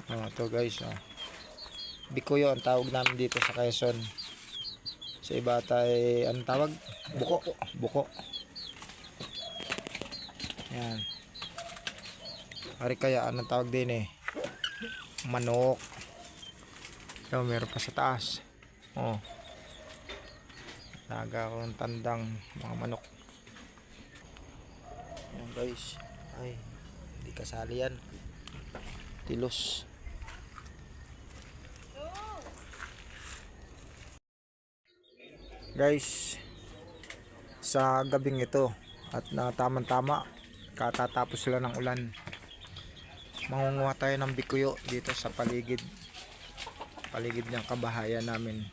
Ito guys, bikuyo ang tawag namin dito sa Quezon. Sa iba tay anong tawag? Buko. Buko. Yan. Ari kaya anong tawag din manok. Meron pa sa taas. Naga ko ng tandang mga manok. Yan guys. Ay, hindi kasali yan. Tilos. Guys, sa gabing ito at na tamang-tama katatapos sila ng ulan, mangunguha tayo ng bikuyo dito sa paligid ng kabahayan namin.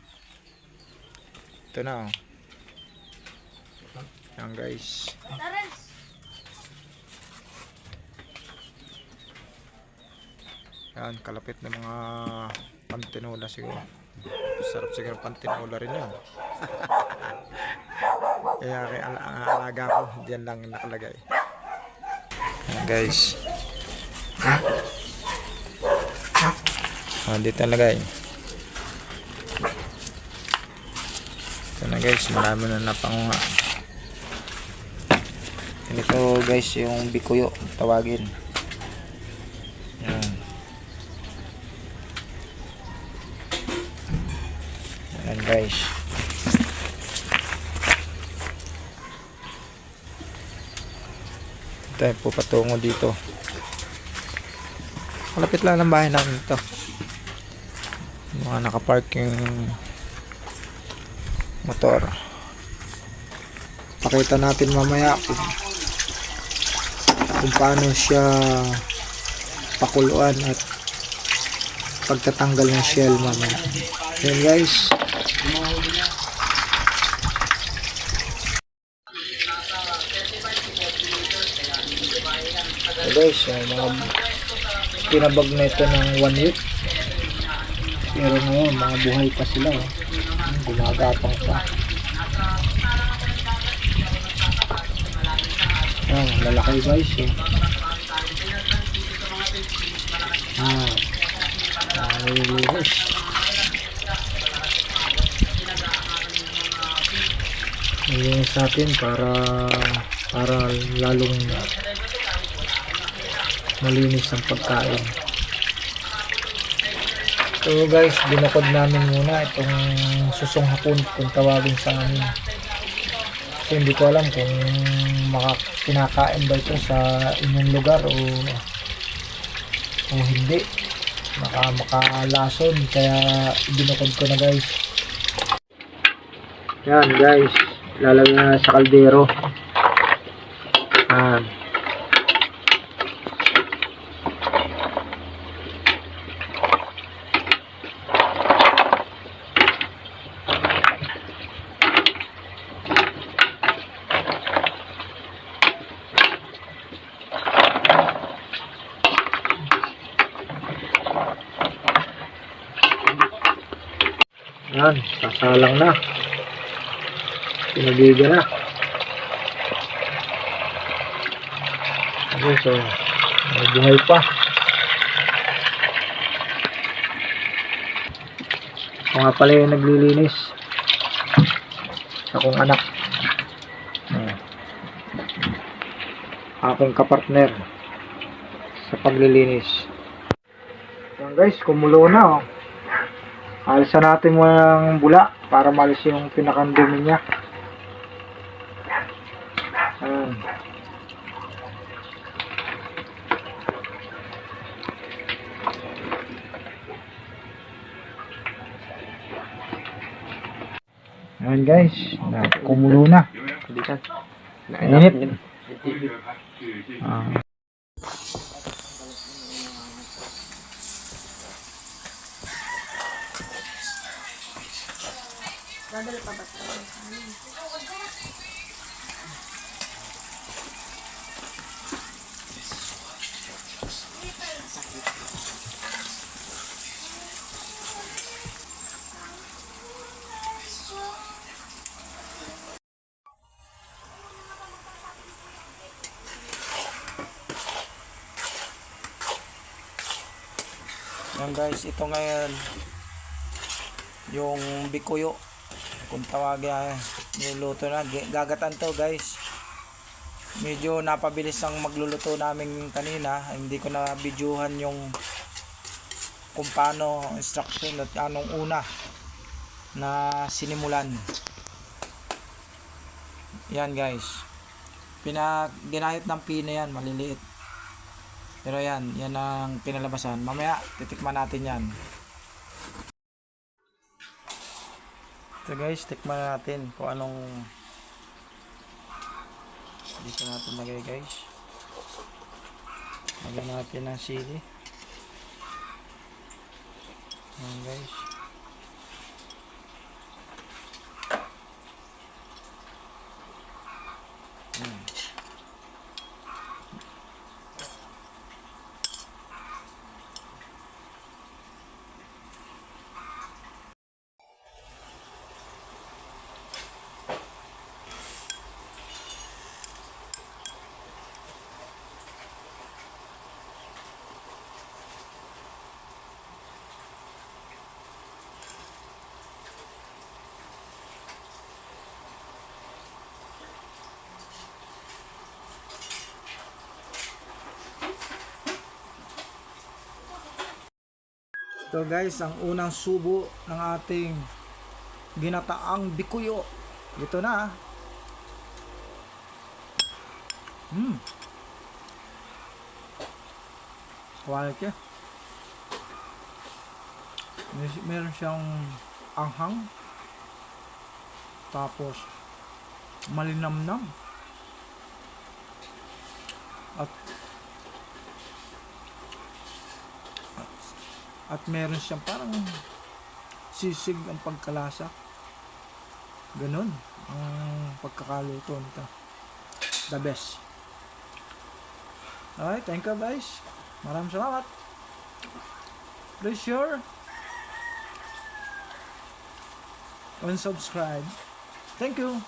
Ito na yan guys. Yan, kalapit na mga pantinola siguro. Sarap siguro pantinola rin yan. Kaya alaga ko diyan lang nakalagay. Yan guys. Dito nalagay. Ito na guys, marami na napanguha. Ito guys yung bikuyo tawagin. Yan. Yan guys. Tayo po patungo dito. Malapit lang ng bahay namin ito. Mga nakapark yung motor. Pakita natin mamaya kung paano siya pakuluan at pagtatanggal ng shell mamaya. Yan guys. Guys, mga pinabag na ito ng 1 week, pero ngayon mga buhay pa sila, gumagapang pa. Lalaki guys nililihis. Nililihis natin para lalong malinis ang pagkain. So guys, binukod namin muna itong susong hapon kung tawagin sa amin. So hindi ko alam kung kinakain ba ito sa inyong lugar o hindi. Makalason, kaya binukod ko na guys. Yan guys, lalagyan na sa kaldero. Yan, sasalang na. Pinagiga na. Okay, so may buhay pa. Ako nga pala yung naglilinis. Akong anak. Aking kapartner sa paglilinis. Yan guys, kumulo na alisan natin mo ng bula para malis yung pinakandumi niya. Ayan guys, kumulo na. Init. Dadal pa ba ito? Yan guys, ito ngayon yung bikuyo kung tawagin, niluluto na. Gagatan to guys. Medyo napabilis ang magluluto namin kanina, hindi ko na videohan yung kung paano instruction at anong una na sinimulan. Yan guys, ginayat ng pino yan, maliliit. Pero yan ang pinalabasan. Mamaya titikman natin yan. So guys, tikman natin kung anong dito natin lagay guys. Lagyan natin ng sili. Ayan guys. Ito guys, ang unang subo ng ating ginataang bikuyo. Ito na. Quality. Meron siyang anghang. Tapos malinamnam. At meron siyang parang sisig ang pagkalasa. Ganun ang pagkakaluto nito. The best. Alright, thank you guys. Maraming salamat. Please share and subscribe. Thank you.